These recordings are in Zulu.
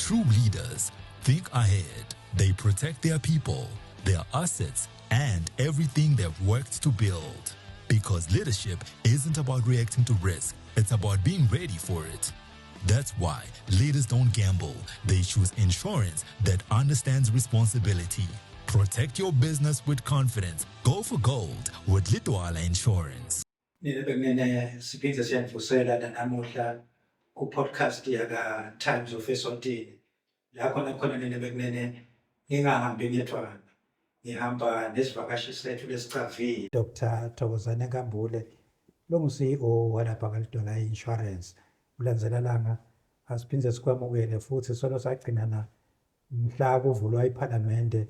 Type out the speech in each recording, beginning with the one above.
True leaders think ahead. They protect their people, their assets, and everything they've worked to build. Because leadership isn't about reacting to risk, it's about being ready for it. That's why leaders don't gamble. They choose insurance that understands responsibility. Protect your business with confidence. Go for gold with Litwala Insurance. Siphinde siyanivuselela namuhla ku-podcast yaka Times of Esontini. La khona bekunene ngingahambi ngedwana. Ngihamba nesivakashi sethu lesicavile. Dr. Thokozane Nkambule, lo-CEO walapha kaLitwala Insurance. Ulandzelelanga asiphinde sikwamukele futhi solo sagcinana mhla kuvulwa iPhalamende.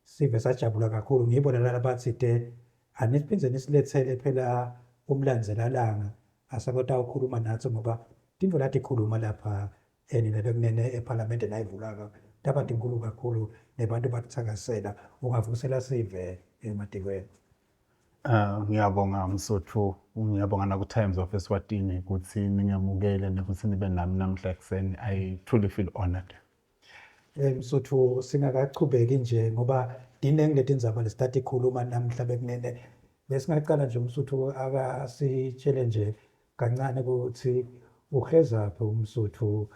Sive sajabula kakhulu ngiyibona lana bathi aniphinde nisilethele phela umlandzelalanga asakota ukukhuluma nathi ngoba tintfo lati khuluma lapha bekunene ePhalamende nayivulaka taba tinkulu kakhulu nebantu bakuthakasela ungavusela sive ematikweni. Ngiyabonga Msotho, ngiyabonga na ku-Times of Eswatini ukuthi ningamukele nokuthi nibe nami namhla ekuseni. I truly feel honored. Msotho singakachubeki nje ngoba dinenge leti ndzaba lesitati khuluma namhla bekunene besingaqala nje Msotho akasitshele nje kancane ukuthi uhezaphi uMsotho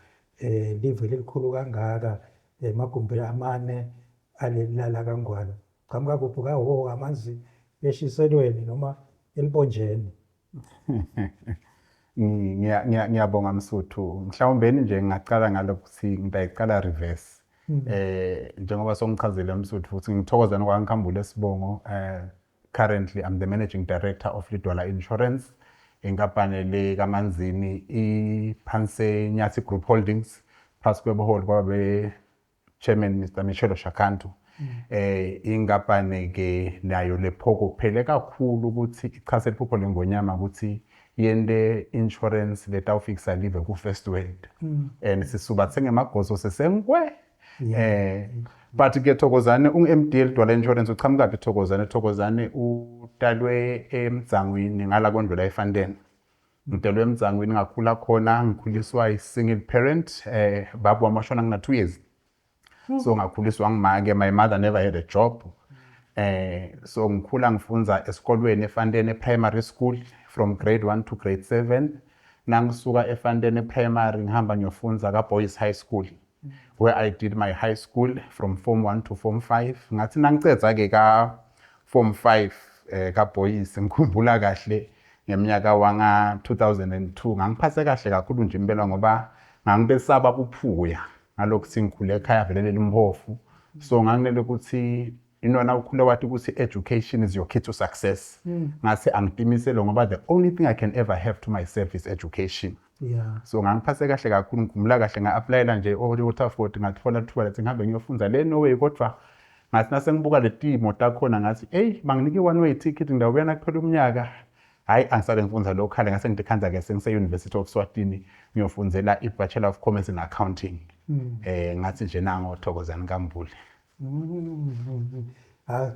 live lelikhulu kangaka magumbi amane alelala kangwane qhamuka kuphi kawo amanzi beshiselweni noma elibonjeni. Ngiyabonga Msotho, mhlawumbe nje ngingaqala ngalokuthi ngiyiqala reverse. Njengoba songichazile Msotho futhi ngithokoza nokwaNkambule Sibongo. Currently I'm the managing director of Litwala Insurance, inkampani le kaManzini iphanse Nyathi Group Holdings, phasi kwebeholi kwabe chairman Mr. Michelo Shakantu. Inkampani ke nayo lephoko kuphele kakhulu ukuthi ichase liphupho lengonyama ukuthi yende insurance letawufikisa live ku First World. And sisuba sengemagozo sesengwe. But ke Thokozane ungu-MD Litwala Insurance uchamuka Thokozane utalwe eMdzangweni ngala kondlela eFandeni. Utalwe eMdzangweni ngakhula khona ngikhuliswa i-single parent baba wamashona ngina 2 years. So ngakhuliswa ngimake, my mother never had a job. So ngikhula ngifunza esikolweni eFandeni primary school from grade 1 to grade 7. Nangisuka eFandeni primary ngihamba ngiyofunza ka Boys High School, where I did my high school from Form 1 to Form 5. Ngathi nangicedza ke ka Form 5 ka Boys ngikhumbula kahle ngeminyaka wanga 2002 ngangiphase kahle kakhulu nje impela ngoba ngangibesaba ukuphuya ngalokho singikhule ekhaya vele limhofu. So nganginele ukuthi inona ukhule wathi ukuthi education is your key to success. Ngase angitimisele ngoba the only thing I can ever have to myself is education. Yeah. So ngangiphase kahle kakhulu ngikhumbula kahle nga-applyela nje Waterford ngathola ithuba lethi ngihambe ngiyofunza le Norway kodwa ngathi nasengibuka le timo takhona ngathi banginike one way ticket ngidawuya kuphela umnyaka. Hayi angisale ngifunza local ngase ngidikhanza ke University of Swatini ngiyofunzela i-Bachelor of Commerce in Accounting. Ngathi nje nango Thokozane Nkambule.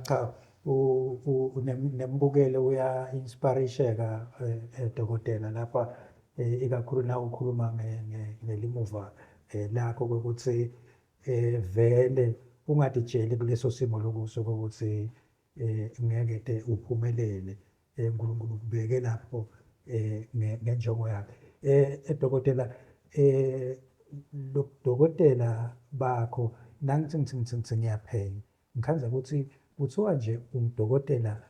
Cha unembukele uya inspiresheka dokotela lapha ikakhulu na ukhuluma ngelimuva lakho ukuthi vele ungadijeli kuleso simo lokuso ukuthi ngeke uphumelele uNkulunkulu kubeke lapho ngenjongo yakhe. Dokotela dokotela bakho nangithi ngiyaphenya ngikhanza ukuthi kuthiwa nje udokotela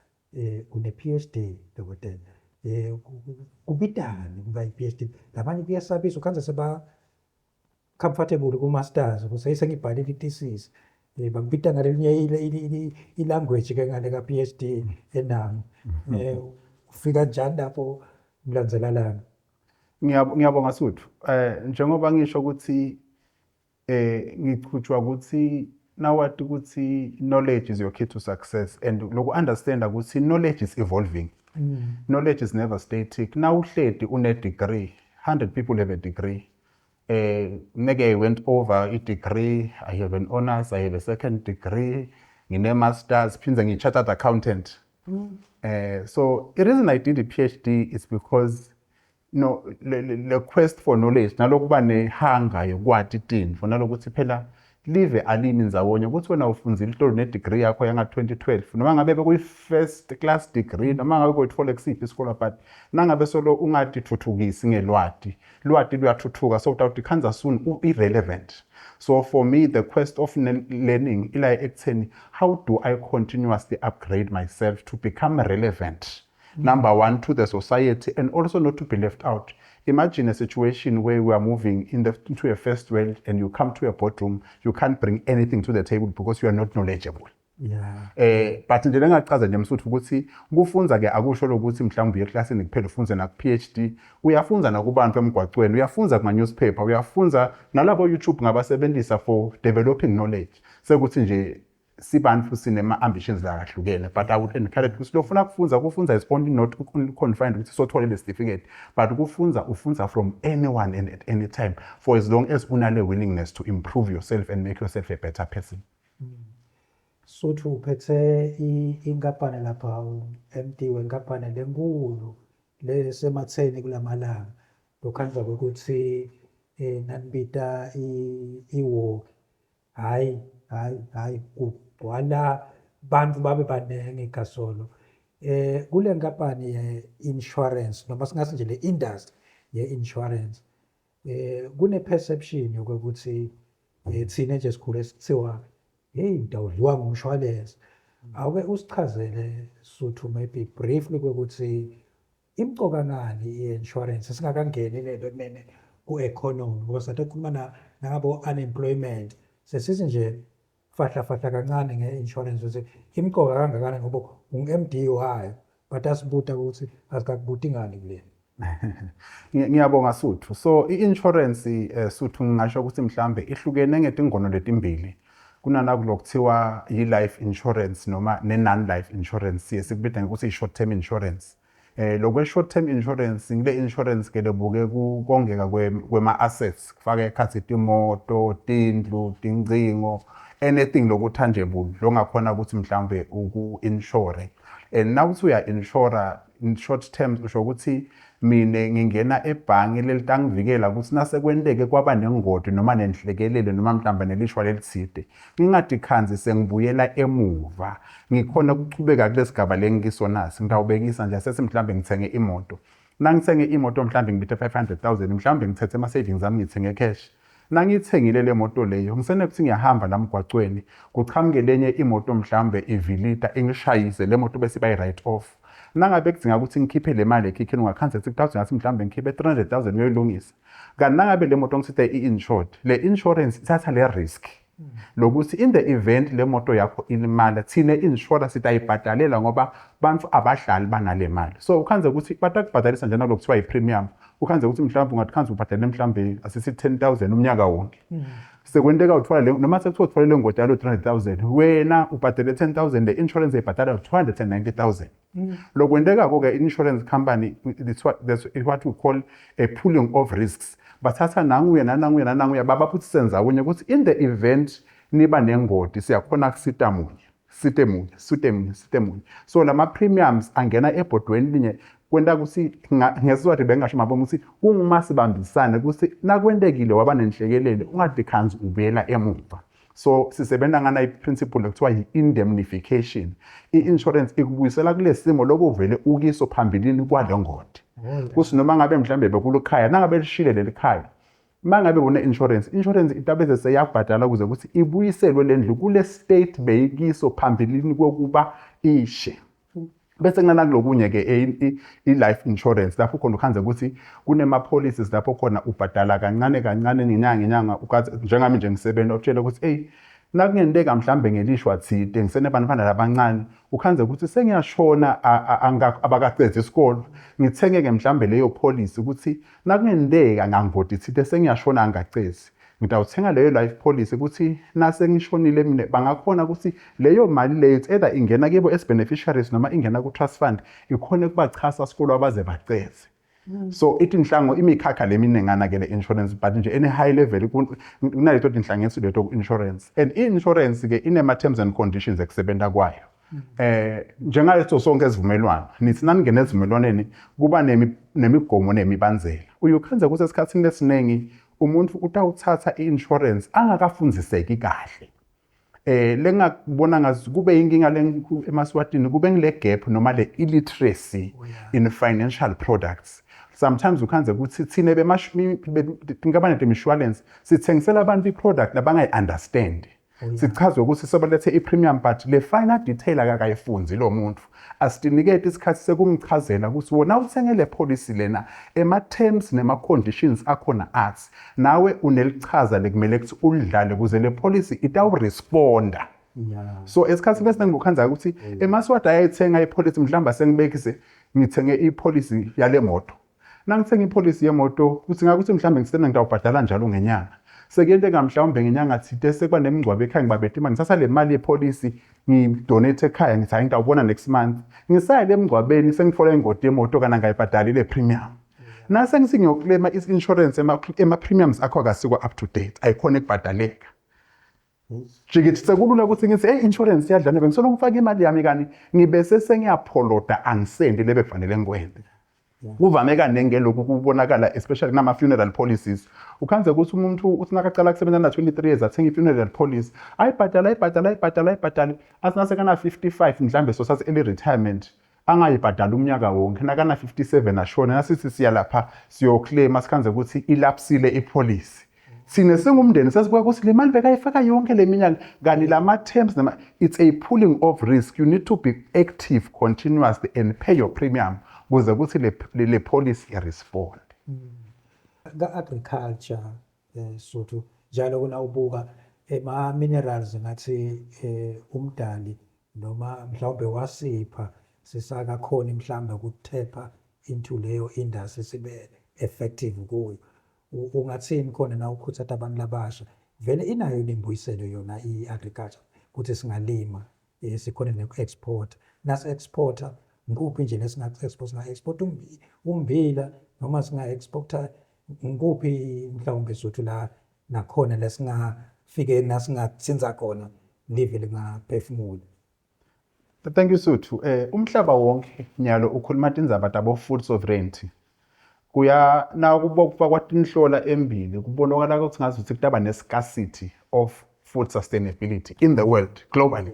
une-PhD dokotela kubitani kuba i-PhD labanye kuyasabisa ukhanza seba comfortable ku-masters kusayisengibhalile i-thesis bakubita ngalenye i-language ke ngale ka-PhD enami. Ufika njani lapho mlandzelalanga? Ngiyabonga Suthu. Njengoba ngisho ukuthi ngichutshwa ukuthi nawathi ukuthi knowledge is your key to success and loku understand ukuthi knowledge is evolving. Knowledge is never static. Now uhledi une degree, 100 people have a degree. Nege I went over a degree, I have an honors, I have a second degree, ngine masters, phindze ngi-chartered accountant. So the reason I did a PhD is because no le quest for knowledge nalokuba nehunger yokwati itinto nalokuthi phela live alimi ndzawonye ukuthi wena ufundzile ihlolo ne-degree yakho yanga 2012 noma ngabe bekuyi-first class degree noma ngabe kuyitfola kusiphi isikole but nangabe solo ungatithuthukisi ngelwati lwati luyathuthuka so without khanza soon irrelevant. So for me the quest of learning ila ekutheni how do I continuously upgrade myself to become relevant, number one, to the society and also not to be left out. Imagine a situation where we are moving into a first world and you come to a boardroom, you can't bring anything to the table because you are not knowledgeable. Yeah. But nje lengachaza nje msuthu ukuthi kufunza ke akusho lokuthi mhlawumbe uye classini kuphela ufunze na PhD, uyafunza nakubantu emgwaqweni, uyafunza kuma newspaper, uyafunza nalabo YouTube ngabasebenzisa for developing knowledge. Sekuthi nje sibantu sinema ambitions la kahlukene, but I would encourage ukuthi lofuna kufunza is only not confined ukuthi sothole le certificate, but ufunza from anyone and at any time for as long as unale willingness to improve yourself and make yourself a better person. Suthu uphethe inkampani lapha MD wenkampani lenkulu lesematheni kulamalanga lokhanza ukuthi nanibita iwar hayi kugcwala bantu babe banenge kasolo kule nkampani ye-insurance noma singathi nje le-industry ye-insurance kune perception yokuthi thina nje sikhule sithiwa hey ndawudliwa ngumshwalense. Awuke usichazele Suthu maybe briefly ukuthi imcoka ngani i-insurance singakangeni lento ekumene ku-economy ngoba sathi ukukhuluma nangabo unemployment sesithi nje fahla kancane nge-insurance ukuthi imcoka kangakanani ngoba ungu-MD wayo but asibuta ukuthi asikakubuti ngani kuleni. Ngiyabonga Suthu. So i-insurance Suthu ngingasho ukuthi mhlambe ihlukene ngetingono letimbili. Kunana kulokuthiwa yi-life insurance noma ne-non-life insurance sikubita ngokuthi i-short term insurance. Lokwe short term insurance ngile insurance ke lebuke kongeka kwema-assets kufaka ekhathi timoto, tindlu, tincingo, anything loku-tangible longakhona ukuthi mhlambe uku-insure. And nawuthi uya-insura in short terms usho ukuthi mine ngingena ebhange lelitangivikela ukuthi nasekwenteke kwaba nengoti noma nenhlekelele noma mhlamba nelishwa lelitside ngingadikhanzi sengibuyela emuva ngikhona ukuchubeka kulesigaba lengisonasi ngidawubekisa nje sethi mhlambe ngithenge imoto nangithenge imoto mhlambe ngibithe 500,000 mhlambe ngithethe ama savings ami ngithenge cash nangithengile le moto leyo ngisenekuthi ngiyahamba la mgwaqweni kuchamuke lenye imoto mhlambe ivilita ingishayise le moto bese bayi write off. Nangabe kudinga ukuthi ngikhiphe le mali ekhikhini ngakhanze 6000 ngathi mhlambe ngikhiphe 300,000 uyoyilungisa. Kanti nangabe le moto ngisithe i-insured, le insurance ithatha le risk. Lokuthi in the event le moto yakho ilimala thine insurance itayibhadalela ngoba bantu abahlali banale mali. So ukhanze ukuthi batakubhadalisa njalo lokuthiwa i-premium. Ukhanze ukuthi mhlambe ungathi ubhadale mhlambe asithi 10,000 umnyaka wonke. Sekwenteka uthola le noma sekuthiwa uthola le ngoti yalo 300,000 wena ubhadale 10,000 le insurance ibhadala 290,000. Lokwenteka ke insurance company that's what we call a pooling of risks. Bathatha nanguye nananguye babaphuthise ndzawonye ukuthi in the event niba nengoti siyakhona kusita munye. So lama premiums angena ebhodweni linye kwenta ukuthi ngesizathu bengasho mabona ukuthi kunguma sibambisane ukuthi nakwentekile waba nenhlekelele ungadikhanzi ubuyela emuva. So sisebenza ngana iprinciple lokuthiwa yi-indemnification. I-insurance ikubuyisela kule simo lokuvele ukiso phambilini kwale ngoti. Kuthi noma ngabe mhlambe bekulikhaya nangabe lishile leli khaya mangabe une-insurance itabeze seyabhadala ukuze ukuthi ibuyiselwe le ndlu kule state beyikiso phambilini kokuba ishe. Bese ngana kulokunye ke i-life insurance lapho khona ukhanze ukuthi kunema policies lapho khona ubhadala kancane ngenyanga ukathi njengami nje ngisebenza utshela ukuthi hey nakungenteka mhlambe ngelishwa thide ngisenebantwana labancane ukhanze ukuthi sengiyashona abakaqedza isikole ngithenge ke mhlambe leyo policy ukuthi nakungenteka ngangivoti thide sengiyashona angacezi ngidawuthenga leyo life policy ukuthi nase ngishonile mina bangakhona ukuthi leyo mali leyo either ingena kibo as beneficiaries noma ingena ku trust fund ikhona kubachasa isikolo abaze baceze. So ithi inhlango imikhakha leminengana ke le insurance but nje ene high level kunaleto inhlangeso leto insurance and insurance ke inema terms and conditions ekusebenta kwayo Njengaleso sonke isivumelwano nithi naningena ezivumelwaneni kuba nemigomo nemibanzela uyokhenza ukuthi esikhatsini esiningi umuntu utawuthatha i-insurance angakafundziseki kahle lengakubona ngazi kube inkinga emaswatini kube ngile gap noma le illiteracy in financial products. Sometimes ukhanze ukuthi thina ngabane insurance sithengisela abantu i-product labangayi-understand. Sichazwe ukuthi sobalethe i-premium but le final detail akakayifunzi lo muntu. Asitinikete isikhathi sekumchazela ukuthi wona uthengele policy lena ema-terms nema-conditions akhona athi nawe unelichaza lekumele ukuthi ulidlale kuze le policy itawuresponda. So esikhathini esiningi ukhanza ukuthi emaswati ayayithenga ipolicy mhlawumbe sengibekise ngithenge ipolicy yale moto. Nangithenga ipolicy yemoto kuthi ngakuthi mhlawumbe ngisena ngidawubhadala njalo ngenyanga. Sekuyenteka mhlawumbe ngenyanga thide sekuba nemingcwabo ekhaya ngibabethe imali ngithatha le mali yepolicy ngidonate ekhaya ngithi hayi ngidawubona next month ngisaya le mngcwabeni sengifole ingoti yemoto kana ngayibhadalile le premium. Nase ngisingiyoklema i-insurance ema-premiums akho akasikwa up to date ayikhona ekubhadaleka. Jikithi sekulula ukuthi ngithi insurance yadlana bengisolo ngifaka imali yami kani ngibese sengiyapholota angisendi lebe kufanele ngikwenze. Kuvame kaningi lokhu kubonakala especially nama funeral policies. Ukhanze ukuthi umuntu uthi nakaqala kusebenza na 23 years athenga i-funeral policy ayibhadala asinase kana 55 mhlambe so sathi early retirement angayibhadala umnyaka wonke nakana 57 ashona nasithi siya lapha siyoclaim asikhanze ukuthi ilapsile ipolicy. Sine singumndeni sesibuka ukuthi le mali bekayifaka yonke le minyaka kani lama terms it's a pooling of risk. You need to be active continuously and pay your premium kuze ukuthi le policy respond. Agriculture sotho njalo kuna ubuka ema minerals ngathi umdali noma mhlawumbe wasipha sisaka khona mhlawumbe ukuthepha into leyo industry sibe effective kuyo. Ungathini khona na ukukhuthaza abantu labasha vele inayo imbuyiselo yona i-agriculture ukuthi singalima sikhona ne-export nas exporter nguphi nje lesinga-export singa-export ummbila noma singa-exporter nguphi mhlawumbe sothu la nakhona lesingafike nasingathinza khona live lingaphefumuli. Thank you Suthu. Umhlaba wonke nyalo ukhuluma tindzaba tabo food sovereignty. Kuya na kuba kwatinhlola embili kubonakala ukuthi ngazuthi kutaba ne-scarcity of food sustainability in the world globally.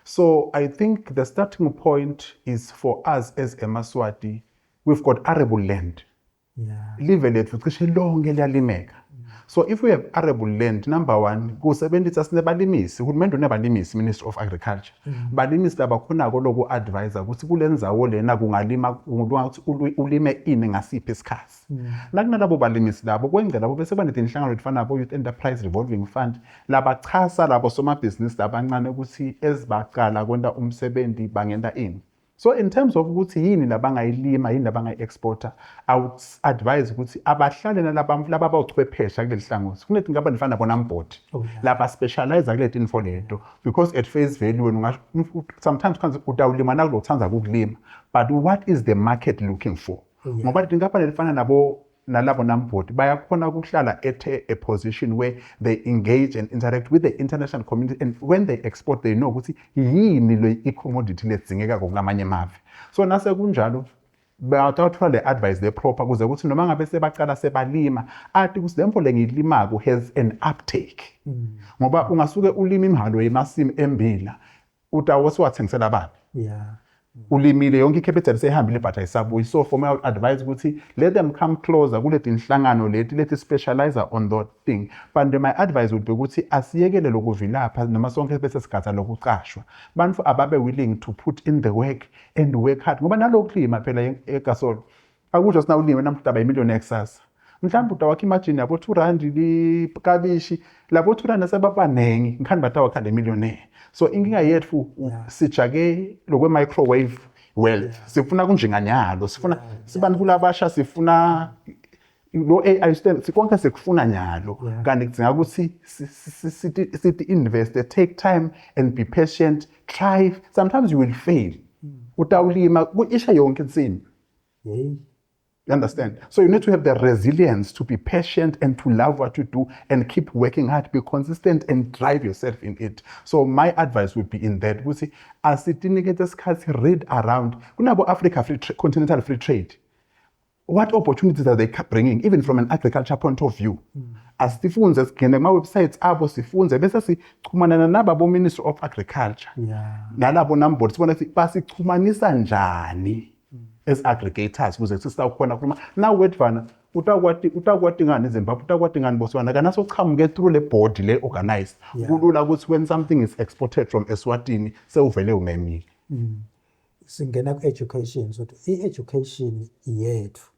So I think the starting point is for us as eMaswati, we've got arable land. Live lethu cishe lonke liyalimeka. So if we have arable land, number one, kusebenzisa sinebalimisi, uhulumende unebalimisi, Ministry of Agriculture. Balimisi labakhonako loku advisor ukuthi kulenzawo lena kungalima ulime ini ngasiphi isikhathi. Nakunalabo balimisi labo kwenzela labo bese banetinhlangano ezifana nabo Youth Enterprise Revolving Fund labachasa labo somabhizinisi labancane ukuthi ezibaqala kwenta umsebenzi bangenda ini. So in terms of ukuthi yini labangayilima yini labangayi-exporter, I would advise ukuthi abahlale laba bawuchwephesha kuleli hlangothi kunethi ngaba nifana bona mboti laba specialize kuleti info leto because at face value wena sometimes kanti utawulima nakulothanza ukulima but what is the market looking for ngoba lithi ngaba lifana nalabo namboti bayakhona ukuhlala at a position where they engage and interact with the international community, and when they export they know ukuthi yini le commodity ledzingeka kokulamanye amave. So nase kunjalo bayathola le advice le proper kuze ukuthi noma ngabe sebaqala sebalima athi ukuthi lempo lengilimako has an uptake. Ngoba ungasuke ulima imhalo yemasimu embila utawuswathengisela abantu. Ulimile yonke capital sehambile but ayisabuyi. So for me I would advise ukuthi let them come closer kuleti inhlangano leti specialize on that thing. But my advice would be ukuthi asiyekele lokuvilapha noma sonke bese sigatha lokuqashwa. Bantu ababe willing to put in the work and work hard. Ngoba nalokulima phela eGasol akusho sina ulime namhlanje imillion eksasa. Mhlawumbe utawakha imagine yabo 2 rand likabishi labo 2 rand sebabanengi ngikhani batawa khale millionaire. So inkinga yethu sijake lokwe microwave wealth sifuna kunjenganyalo sifuna sibantu kulabasha sifuna lo AI stand sikonke sekufuna nyalo kanti kudinga ukuthi sithi invest, take time and be patient, try. Sometimes you will fail. Utawulima isha yonke insini. You understand? So you need to have the resilience to be patient and to love what you do and keep working hard, be consistent and drive yourself in it. So my advice would be in that. We see, as it indicates, read around. Africa continental free trade. What opportunities are they bringing, even from an agriculture point of view? As sifunze sigene kuma-websites abo sifunze bese sichumana nababo Ministry of Agriculture. Nalabo nambodi sibona ukuthi basichumanisa njani as aggregators ukuze sisawukhona ukukhuluma now wetfana utakwati ngani eZimbabwe utakwati ngani Botswana kana sochamuke through le board le organized kulula ukuthi when something is exported from Eswatini sewuvele umemile. Singena ku-education so i-education yethu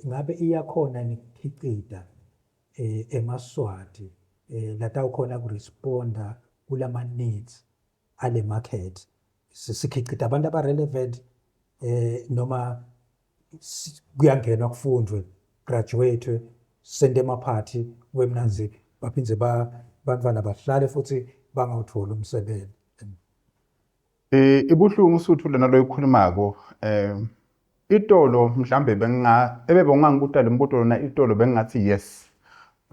ngabe iyakhona nikhiqida emaswati lata ukhona kuresponda kulama needs ale market sikhicida abantu aba-relevant noma kuyangenwa kufundwe graduate sende emaphathi wemnanzi baphinze bantwana bahlale futhi bangawuthola umsebenzi. Ibuhlungu usuthu lena lo yikhulumako itolo mhlambe ebebongangibuta lembuto lona itolo bengathi yes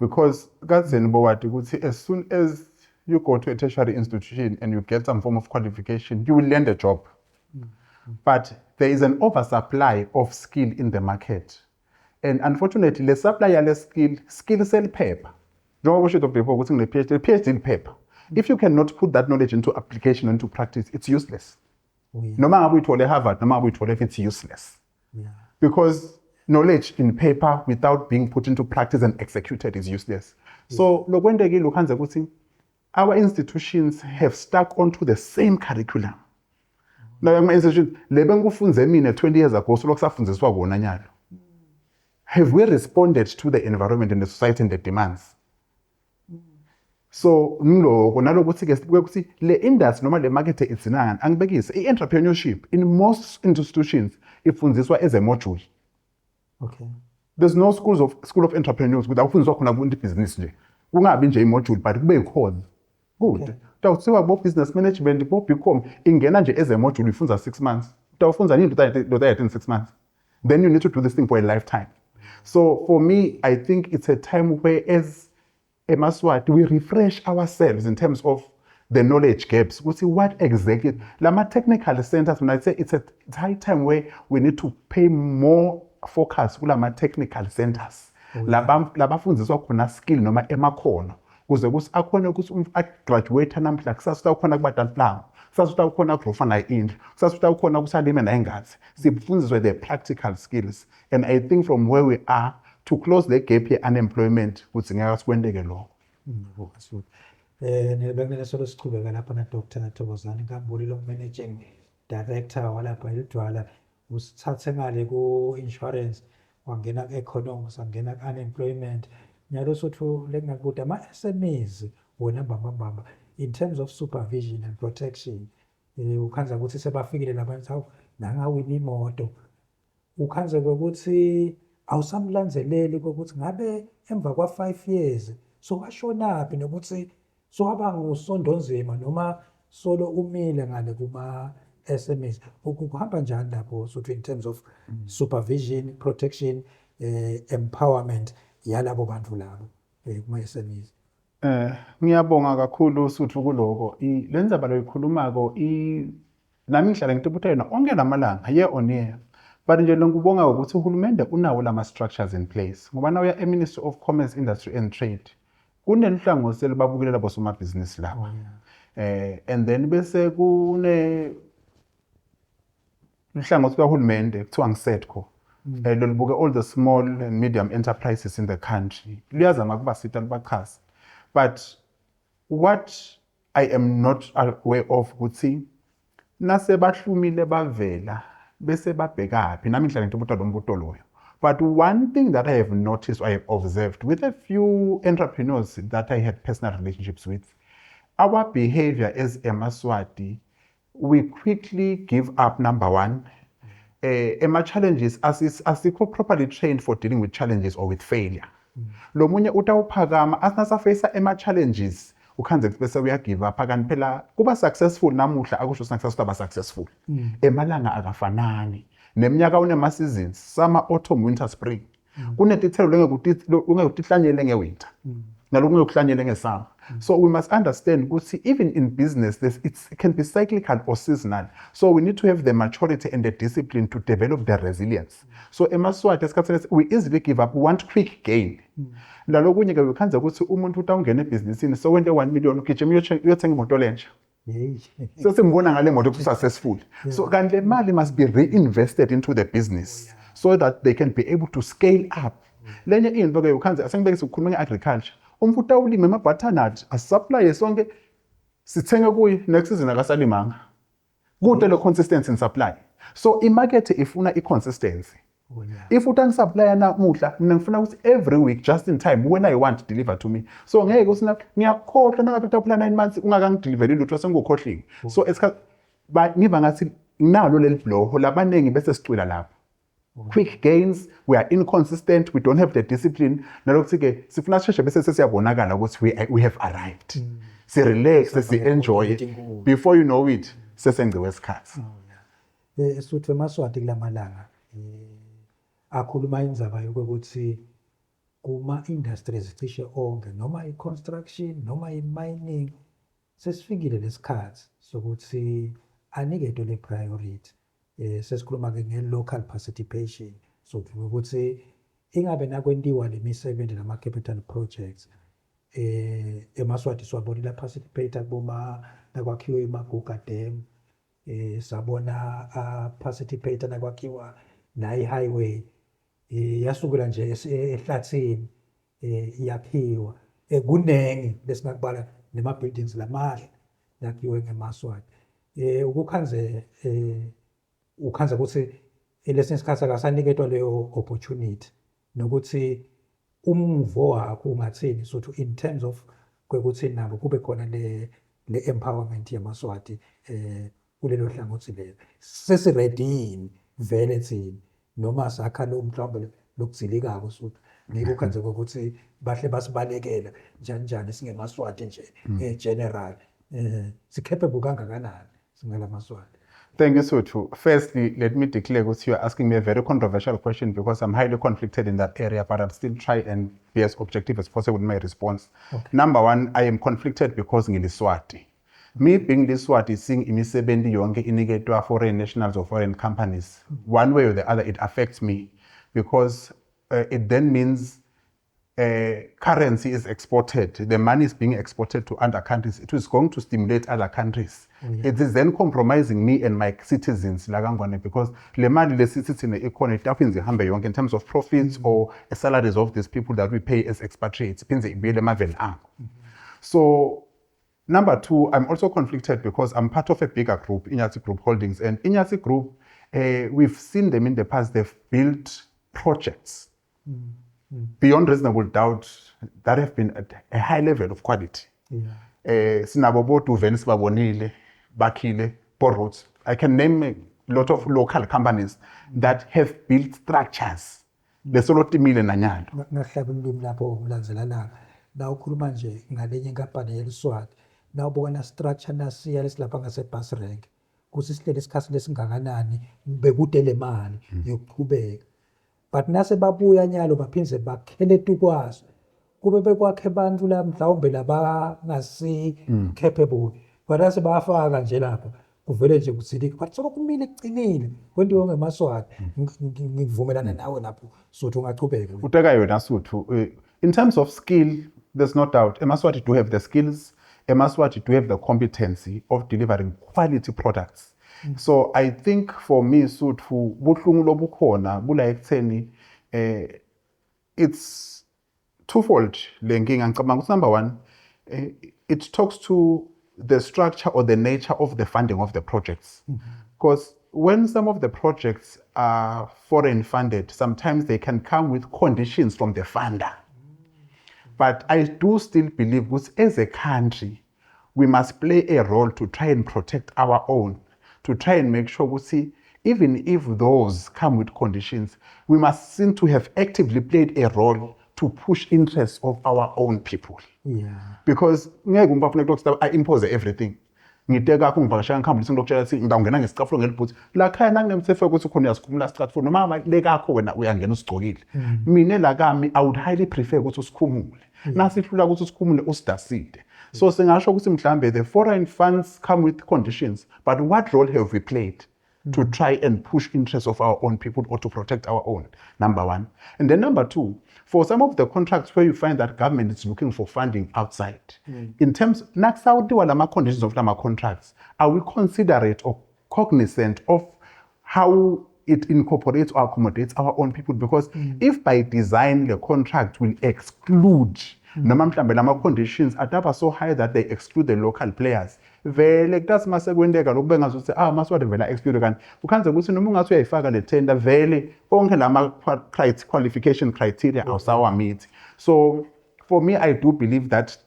because kazeni bowathi ukuthi as soon as you go to a tertiary institution and you get some form of qualification you will land a job. But there is an oversupply of skill in the market. And unfortunately, the supply yale skill sell paper. Njengoba kusho before ukuthi ngine PhD paper. If you cannot put that knowledge into application and into practice, it's useless. Noma ngabe uyithole Harvard, noma ngabe uyithole it's useless. Because knowledge in paper without being put into practice and executed is useless. So lokwendekile ukhanze ukuthi our institutions have stuck onto the same curriculum. Now, institution lebengufunze mina 20 years ago so lokusafundziswa kona nyalo. Have we responded to the environment and the society and the demands? So ngiloko nalokuthi ke ukuthi le industry noma le market itsinanga angibekise i-entrepreneurship in most institutions ifundziswa as a module. Okay. There's no school of entrepreneurs ukuthi awufundiswa khona ku business nje. Kungabi nje i-module but kube ikhona. Good. Utawutsiwa bo business management bo BCom ingena nje as a module ifunza 6 months. Utawufunza nini in 6 months. Then you need to do this thing for a lifetime. So for me I think it's a time where as emaswati we refresh ourselves in terms of the knowledge gaps. We see what exactly lama technical centers when I say it's high time where we need to pay more focus kulama technical centers. Labafundziswa khona skill noma emakhono. Kuze kusakhona ukuthi graduate namhla kusasa ukhona kubadala plan kusasa ukhona grofa na indlu kusasa ukhona kusalime na engazi sifundziswe the practical skills and I think from where we are to close the gap here unemployment ukuthi ngeke sikwendeke lokho. Nibengena solo sichubeka lapha na Dr. Thokozani Nkambule lo managing director walapha eDwala usithathe ngale ku insurance wangena ku economics wangena ku unemployment nyalo sothu lengakude ama SMEs wona mbamba in terms of supervision and protection ukhanza ukuthi sebafikile labantu awu nangawini imoto ukhanza ukuthi awusamlanzeleli ukuthi ngabe emva kwa 5 years so washonaphi nokuthi so waba ngusondonzima noma solo umile ngale kuma SMEs ukuhamba njani lapho so in terms of supervision protection empowerment yalabo bantu labo kuma SMEs. Ngiyabonga kakhulu usuthu kuloko lenza balo ikhulumako nami ngihlala ngitibutha yena onke lamalanga year on year but nje ngikubonga ukuthi uhulumende unawo lama structures in place ngoba na uya eMinistry of Commerce Industry and Trade kunenhlangothi elibabukelela bosoma business labo and then bese kune inhlangothi kahulumende kuthiwa ngiSEDCO lolubuke all the small and medium enterprises in the country liyazama kuba sita libachasa. But what I am not aware of ukuthi nase bahlumile bavela bese babhekaphi nami ngihlala ngithubuta lo mbuto loyo. But one thing that I have noticed, I have observed with a few entrepreneurs that I had personal relationships with, our behavior as emaswati, we quickly give up, number one. Ema challenges asikho properly trained for dealing with challenges or with failure. Lo munye utawuphakama asinasafacea ema challenges ukhanze bese uya give up kanti phela kuba successful namuhla akusho success aba successful. Emalanga akafanani. neminyaka unema seasons summer autumn winter spring kunetithelo ungekuhlanyele ngewinter nalokungekuhlanyele ngesummer. So we must understand ukuthi even in business it can be cyclical or seasonal, so we need to have the maturity and the discipline to develop the resilience. So emaswati esikhathini we easily give up, we want quick gain. Nalokunye ke ukhanza ukuthi umuntu utawungena ebhizinisini so wente 1 million ugijima uyothenga imoto lensha. So simbona ngale moto successful. So kanti le mali must be reinvested into the business so that they can be able to scale up. Lenye into ke ukhanza asengibekisa ukukhuluma ngeagriculture. Umfuta ulime ama-butternut asisupply sonke sithenge kuyi next season akasalimanga. Kude lo consistency in supply. So imarket ifuna i-consistency. If utangisupplya namuhla mina ngifuna ukuthi every week just in time when I want deliver to me. So ngeke usina ngiyakhohlwa nangabe utapula 9 months ungakangideliver lutho sengukhohliwe. So ngiva ngathi nalo leli blow labanengi bese sicwila lapho. Quick gains, we are inconsistent, we don't have the discipline. Nalokuthi ke sifuna sheshe bese sesiyabonakala ukuthi we have arrived. Si relax, si enjoy. Before you know it, sesengciwe isikhathi. Esuthu emaswati kulamalanga akhuluma indzaba yokuthi kuma industries cishe onke noma i-construction noma i-mining sesifikile lesikhathi sokuthi aniketwe le priority. Sesikhuluma ke nge-local participation, so ukuthi ingabe nakwentiwa lemisebenzi nama-capital projects emaswati siwabonile participate kuboma nakwakhiwa iMaguga Dam, sabona participate nakwakhiwa nayi-highway yasukela nje ehlathini yakhiwa kunengi lesingakubala nema-buildings lamahle yakhiwe ngemaswati. Ukhanza ukuthi lesinye isikhathi akasaniketwa leyo opportunity nokuthi umvo wakho ungathini so to in terms of kwekuthi nabo kube khona le empowerment yamaswati kulelo hlangothi lelo sesiready vele thini noma sakha lo mhlawumbe lokuzilikako so ngeke ukhanze ukuthi bahle basibalekela njani singemaswati nje general sikepable kangakanani singelamaswati. Thank you, Suthu. Firstly, let me declare that you are asking me a very controversial question because I'm highly conflicted in that area, but I'll still try and be as objective as possible in my response. Okay. Number one, I am conflicted because ngiliswati. Me being Liswati, seeing imisebenzi yonke iniketwa foreign nationals or foreign companies, one way or the other, it affects me because it then means currency is exported, the money is being exported to other countries. It is going to stimulate other countries. It is then compromising me and my citizens because le mali le citizen economy tapinze hambe yonke in terms of profits or salaries of these people that we pay as expatriates. So number two, I'm also conflicted because I'm part of a bigger group, Inyati Group Holdings, and Inyati Group, we've seen them in the past. They've built projects beyond reasonable doubt that have been at a high level of quality. Sinabo botu Venice babonile, Bakile, Porrots. I can name a lot of local companies that have built structures. Lesoloti mile nanyalo. Ngahlaba umlimi lapho ulanzelana. Na ukhuluma nje ngalenye inkampani yeliswati. Na ubona structure nasiya lesilapha ngase bus rank. Kusihlele isikhathi lesingakanani bekude le mali yokuqhubeka. But nase babuya nyalo baphinze bakhele tukwazi kube bekwakhe abantu la mhlawumbe laba ngasi capable badase bafaka nje lapha kuvele nje kusilika but sokumile ekucinile kwentiwe ngemaswati ngivumelana nawe lapho Suthu ungachubeka uteka yona Suthu in terms of skill there's no doubt emaswati do have the skills emaswati do have the competency of delivering quality products. So I think for me, Suthu, buhlungu lobukhona bula ekutheni it's twofold le nkinga ngicabanga ukuthi number one it talks to the structure or the nature of the funding of the projects. Because when some of the projects are foreign funded, sometimes they can come with conditions from the funder. But I do still believe that as a country, we must play a role to try and protect our own, to try and make sure we see, even if those come with conditions, we must seem to have actively played a role to push interests of our own people. Yeah. Because I impose everything. ngiteka akho ngivakashela ngikhamba lokutshela ukuthi ngidawungena ngesicathulo ngelibhuthi la khaya nanginemthetho ukuthi ukhona uyasikhumula isicathulo noma lekakho wena uyangena usigcokile mina la kami I would highly prefer ukuthi usikhumule nasihlula ukuthi usikhumule usidaside so singasho ukuthi mhlambe the foreign funds come with conditions but what role have we played to try and push interests of our own people or to protect our own, number one. And then number two, for some of the contracts where you find that government is looking for funding outside, in terms, conditions of the contracts, are we considerate or cognizant of how it incorporates or accommodates our own people? Because if by design the contract will exclude noma mhlambe lama conditions ataba so high that they exclude the local players vele kuthi masekwenteka lokube ngazuthi masiwade vela exclude kanti ukhanze ukuthi noma ungathi uyayifaka le tender vele konke lama qualification criteria awusawa meet. So for me I do believe that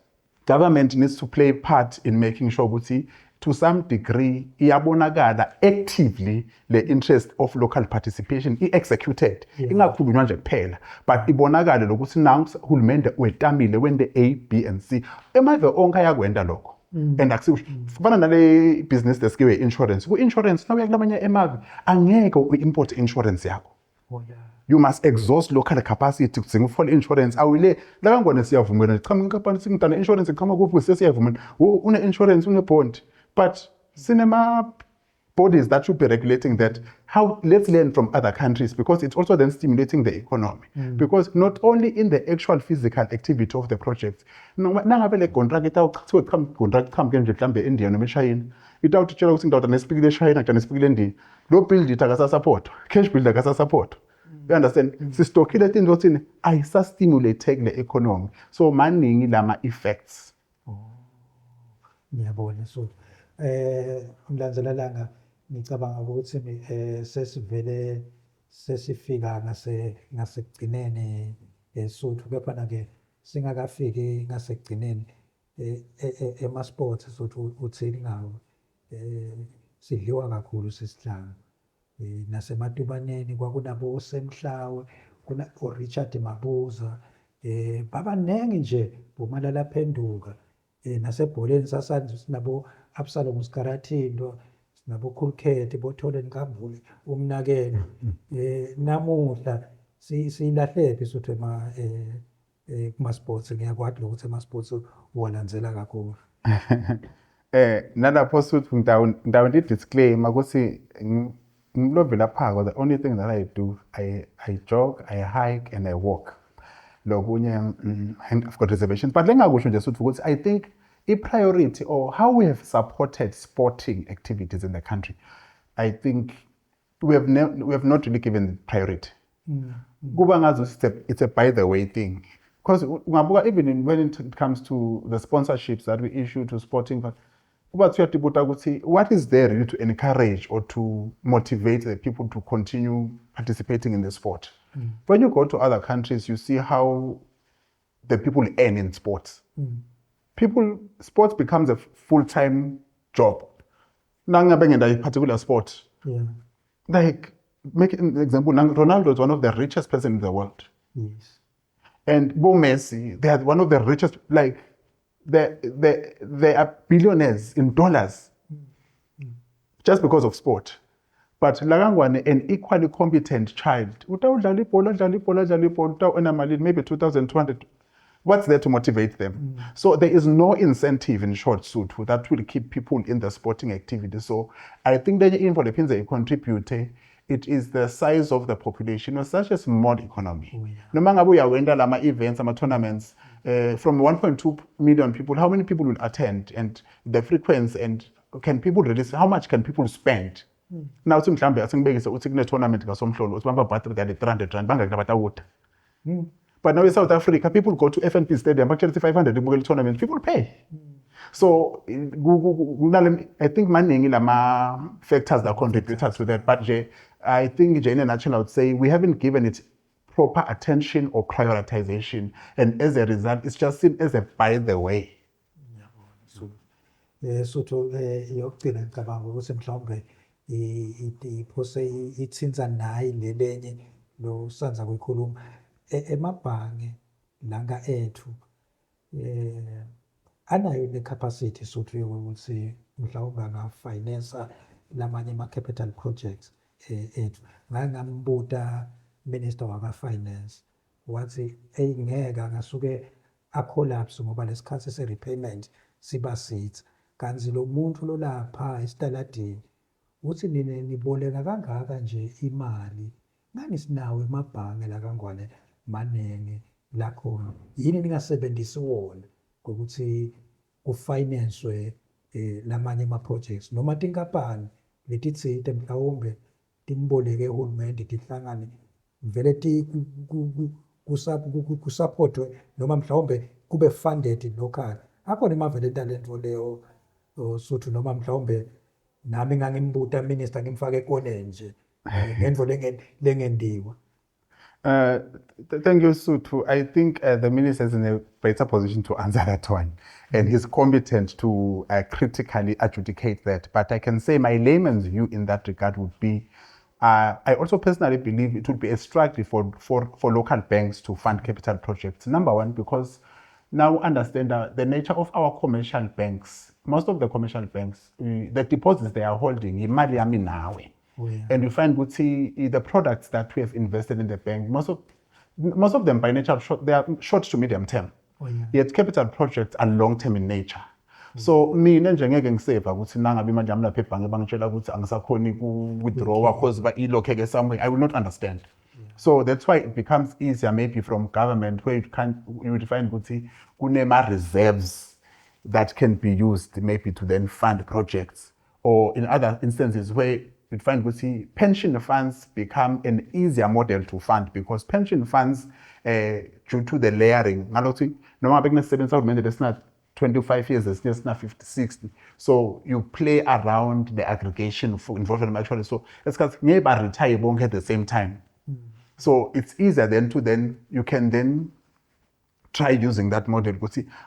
government needs to play part in making sure ukuthi to some degree iyabonakala actively the interest of local participation executed ingakhulunywa nje kuphela but ibonakale lokuthi nangu uhulumende wetamile wende A B and C emave onke ayakwenda lokho and akufana nale business deskiwe insurance ku insurance nawe kulamanye emave angeke uimport insurance yakho you must exhaust local capacity to ufole insurance awile la kangone siyavumela cha inkampani singidana insurance iqhama kuphi sesiyavumela une insurance une bond. But cinema bodies that should be regulating that, how let's learn from other countries because it's also then stimulating the economy. Because not only in the actual physical activity of the project, nangabe le contract itawuchithiwe contract kamke nje mhlambe eIndia noma eChina, itawutshela ukuthi ngidawuda nesipikile eChina kanje nesipikile eIndia. Lo build akasa support, cash build akasa support. You understand? Sistokile into thini ayisa stimulate the economy. So maningi lama effects. Ngiyabona so umlandzelelanga ngicabanga ukuthi sesifika ngasekugcineni sothu kepha ke singakafiki ngasekugcineni emasports sothu uthini ngawo sidliwa kakhulu sesihlanga nasematubaneni kwakunabo Semhlawe kuna Richard Mabuza babanengi nje bomalala phenduka nasebholeni sasanzu sinabo Absalom Skarathindo sinabo Khulkhethi boTholeni Nkambule umnakeno namuhla siyilahlephi sothu kuma sports ngiyakwazi ukuthi ama sports uwalandzela kakhulu nalapho suthu ndawo disclaimer ukuthi ngilovela phaka the only thing that I do I jog I hike and I walk lokunye I've got reservations but lengakusho nje suthu ukuthi I think a priority or how we have supported sporting activities in the country I think we have not really given priority kuba ngazo it's a by the way thing because ungabuka even when it comes to the sponsorships that we issue to sporting but what is there really to encourage or to motivate the people to continue participating in the sport? When you go to other countries, you see how the people earn in sports. Sports becomes a full-time job. Now, a particular sport. Like, make an example, Ronaldo is one of the richest person in the world. Yes. And Bo Messi, they are one of the richest, like, they are billionaires in dollars just because of sport. But Lagangwane, an equally competent child, maybe 2,200. What's there to motivate them? So there is no incentive in short suit that will keep people in the sporting activity. So I think that in for the things they contribute, it is the size of the population or such a small economy. No matter we are lama events, lama tournaments, from 1.2 million people, how many people will attend and the frequency and can people release, how much can people spend? Now, some mhlambe asingibekise uthi kune tournament kaSomhlolo usibamba battery kade 300 rand bangakela batawuta. But now in South Africa, people go to FNP Stadium, actually 500 in tournament, people pay. So I think maningi lama factors that contribute to that. But I think in a nutshell, I would say we haven't given it proper attention or prioritization. And as a result, it's just seen as a by the way. So to yokugcina ngicabanga ukuthi mhlawumbe iphose ithinza nayi lelenye lo sanza kuyikhuluma emabhange langa ethu anayo le capacity sothu yokuthi mhlawumbe angafinance lamanye ama-capital projects ethu. Ngake ngambuta minister waka-finance wathi ngeke angasuke a-collapse ngoba lesikhathi se-repayment siba sithi. Kanti lo muntu lo lapha esitaladini uthi niboleka kangaka nje imali ngani sinawo emabhange la kangwane maningi la khona yini ningasebenzisi wona ngokuthi kufinance lamanye ama-projects noma tinkampani letitsite mhlawumbe timboleke uhulumende tihlangane vele kusupportwe noma mhlawumbe kube funded local. Akhona emavele talento leyo Suthu noma mhlawumbe nami ngangimbuta minister ngimfake ekoneni nje ngento lengendiwa. Thank you, Suthu. I think the minister is in a better position to answer that one, and he's competent to critically adjudicate that. But I can say my layman's view in that regard would be, I also personally believe it would be a struggle for local banks to fund capital projects. Number one, because now understand the nature of our commercial banks. Most of the commercial banks, the deposits they are holding, imali yami nawe. And you find the products that we have invested in the bank, most of them by nature they are short to medium term. Yet capital projects are long term in nature. So mina nje ngeke ngiseva ukuthi nangabe imali yami lapha ebhange bangitshela ukuthi angisakhoni withdraw because ilokeke somewhere, I will not understand. So that's why it becomes easier maybe from government where you would find ukuthi kunema reserves that can be used maybe to then fund projects, or in other instances where you'd find pension funds become an easier model to fund, because pension funds, due to the layering, noma bekunesebenza uhulumende lesina 25 years, it's not 50, 60. So you play around the aggregation for involvement actually. So it's because neighbor retire bonke at the same time. So it's easier you can then try using that model.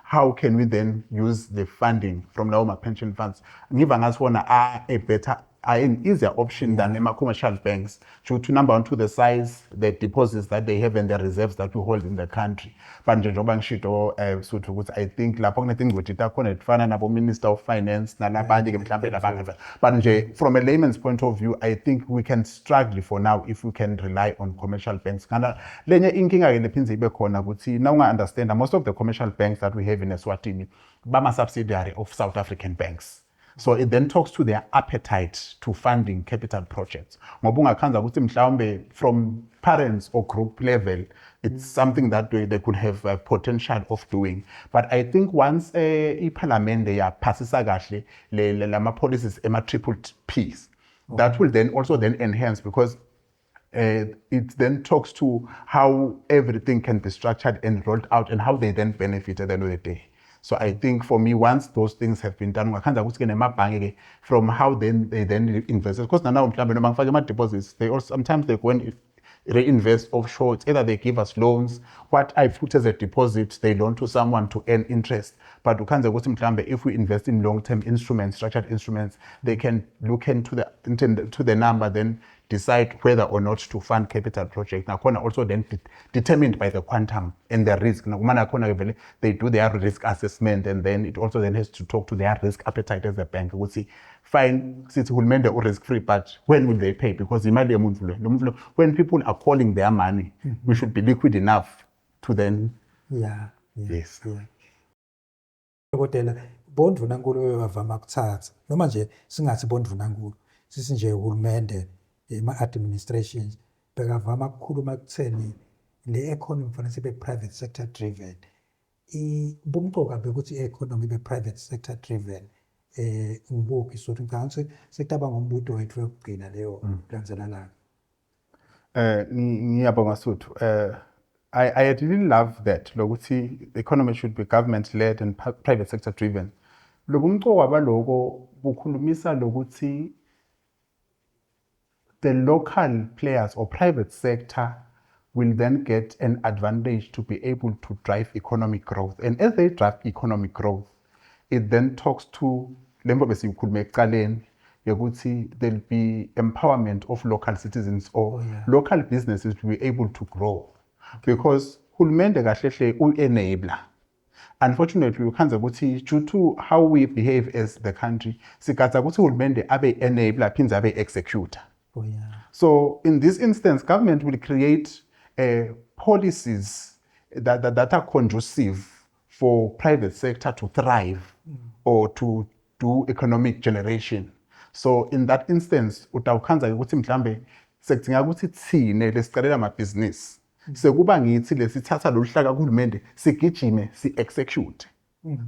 How can we then use the funding from our pension funds? Ngiva ngasibona an easier option than commercial banks due to number one, to the size, the deposits that they have and the reserves that we hold in the country. But njengoba ngishito Suthu ukuthi I think lapho kunetinto ukuthi takhona efana nabo Minister of Finance nalabanye ke mhlambe labanye. But nje from a layman's point of view, I think we can struggle for now if we can rely on commercial banks. Kana lenye inkinga ke lephinze ibe khona ukuthi now unga understand most of the commercial banks that we have in Eswatini bama subsidiary of South African banks. So it then talks to their appetite to funding capital projects. Ngoba ungakhanza ukuthi mhlawumbe from parents or group level, it's something that they could have a potential of doing. But I think once iParliament yaphasisa kahle lama policies triple Ps, that will then also enhance, because it then talks to how everything can be structured and rolled out and how they then benefit at the end of the day. So I think for me, once those things have been done, from how they then invest. Of course, now deposits, they also sometimes they go and reinvest offshore. It's either they give us loans, what I put as a deposit, they loan to someone to earn interest. But if we invest in long-term instruments, structured instruments, they can look into the number, then decide whether or not to fund capital projects. Now, also then determined by the quantum and the risk. Now, they do their risk assessment, and then it also then has to talk to their risk appetite as a bank. We'll see, fine, since we'll make the risk-free, but when will they pay? Because when people are calling their money, we should be liquid enough to then. Yes. Kodwa bondvunankulu bevama kuthatha noma nje singathi bondvunankulu sisi nje uhulumende ma-administrations bekavama kukhuluma kutheni le economy fanele sibe private sector driven. Bumqoka bekuthi i-economy ibe private sector driven. Ngibukho Suthu ngicabanga sekutaba ngombuto wethu wokugcina leyo landzelana. Ngiyabonga Suthu. I really love that. Lokuthi the economy should be government led and private sector driven. Lobumqoka baloko bukhulumisa lokuthi the local players or private sector will then get an advantage to be able to drive economic growth. And as they drive economic growth, it then talks to there'll be empowerment of local citizens or local businesses to be able to grow. Because hulumende kahle enabler. unfortunately ukhanze ukuthi due to how we behave as the country sikatsa ukuthi uhulumende abe enabler aphinze abe executor. Oh yeah. So in this instance, government will create policies that are conducive for private sector to thrive or to do economic generation. So in that instance, utawukhanza ukuthi mhlambe sekudinga ukuthi thine lesicalela amabhizinisi sekuba ngithi lesithatha lolu hlaka kuhulumende sigijime si-execute.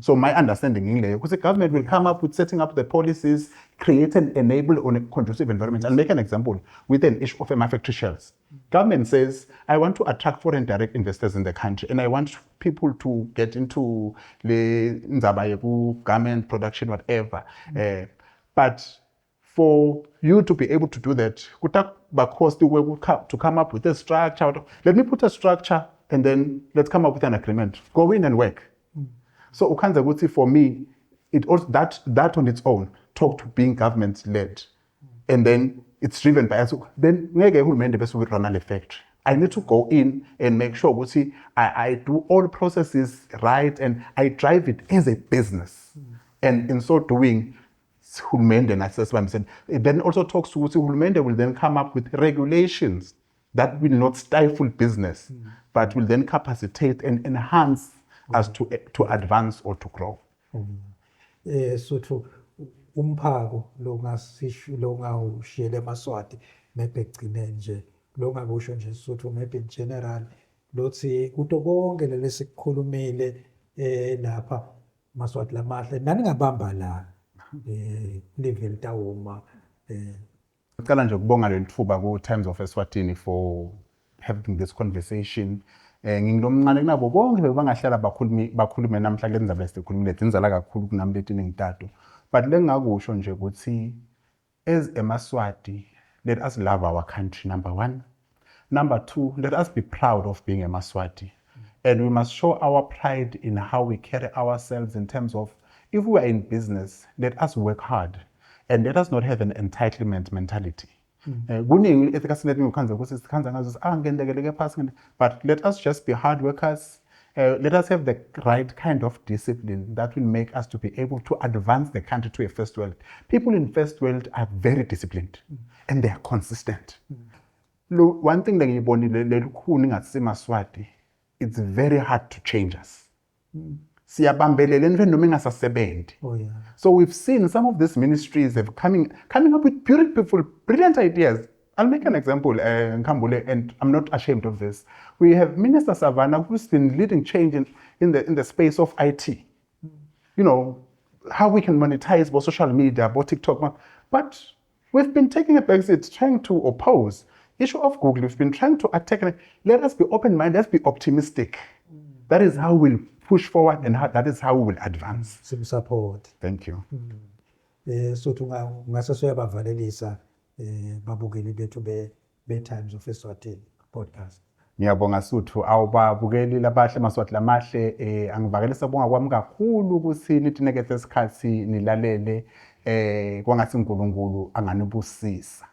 So my understanding in there, because the government will come up with setting up the policies, create and enable on a conducive environment. I'll make an example with an issue of my factory shells. Government says, I want to attract foreign direct investors in the country, and I want people to get into the nzabayeku, garment production, whatever. But for you to be able to do that, to come up with a structure. Let me put a structure, and then let's come up with an agreement. Go in and work. So ukhanza ukuthi for me, it also that on its own talk to being government led, and then it's driven by us. Then ngeke uhulumende bese run le factory. I need to go in and make sure ukuthi I do all the processes right and I drive it as a business. And in so doing, hulumende and that's what I'm saying. It then also talks to ukuthi hulumende will then come up with regulations that will not stifle business, but will then capacitate and enhance as to advance or to grow. So to umphako lo ngawushiyele eMaswati maybe egcine nje lo ngakusho nje sotho maybe in general lothi kuto konke lesikukhulumile lapha Maswati lamahle nani ngabamba la level tawuma Ngicela nje ukubonga lelithuba ku Times of Eswatini for having this conversation. Ngingilomncane kunabo bonke bebangahlala bakhulume namhla kule ndaba esikhulumile inzala kakhulu kunami letini ngitatu. But lengakusho nje ukuthi as eMaswati, let us love our country, number one. Number two, let us be proud of being a Maswati. And we must show our pride in how we carry ourselves in terms of, if we are in business, let us work hard. And let us not have an entitlement mentality. But let us just be hard workers. Let us have the right kind of discipline that will make us to be able to advance the country to a first world. People in first world are very disciplined and they are consistent. One thing that it's very hard to change us. Oh, yeah. So we've seen some of these ministries have coming up with beautiful, brilliant ideas. I'll make an example, Nkambule, and I'm not ashamed of this. We have Minister Savannah who's been leading change in the space of IT. You know, how we can monetize both social media, both TikTok. But we've been taking a backseat, trying to oppose. Issue of Google, we've been trying to attack. Let us be open-minded, let's be optimistic. That is how we'll push forward and that is how we will advance. Some support. Thank you. So ngasasoyabavalelisa babukeli bethu be Times of Eswatini podcast. Ngiyabonga Suthu awubabukeli labahle Maswati lamahle angivakelisa bonga kwami kakhulu ukuthi nitinekethe isikhathi nilalele kwangathi uNkulunkulu anganibusisa.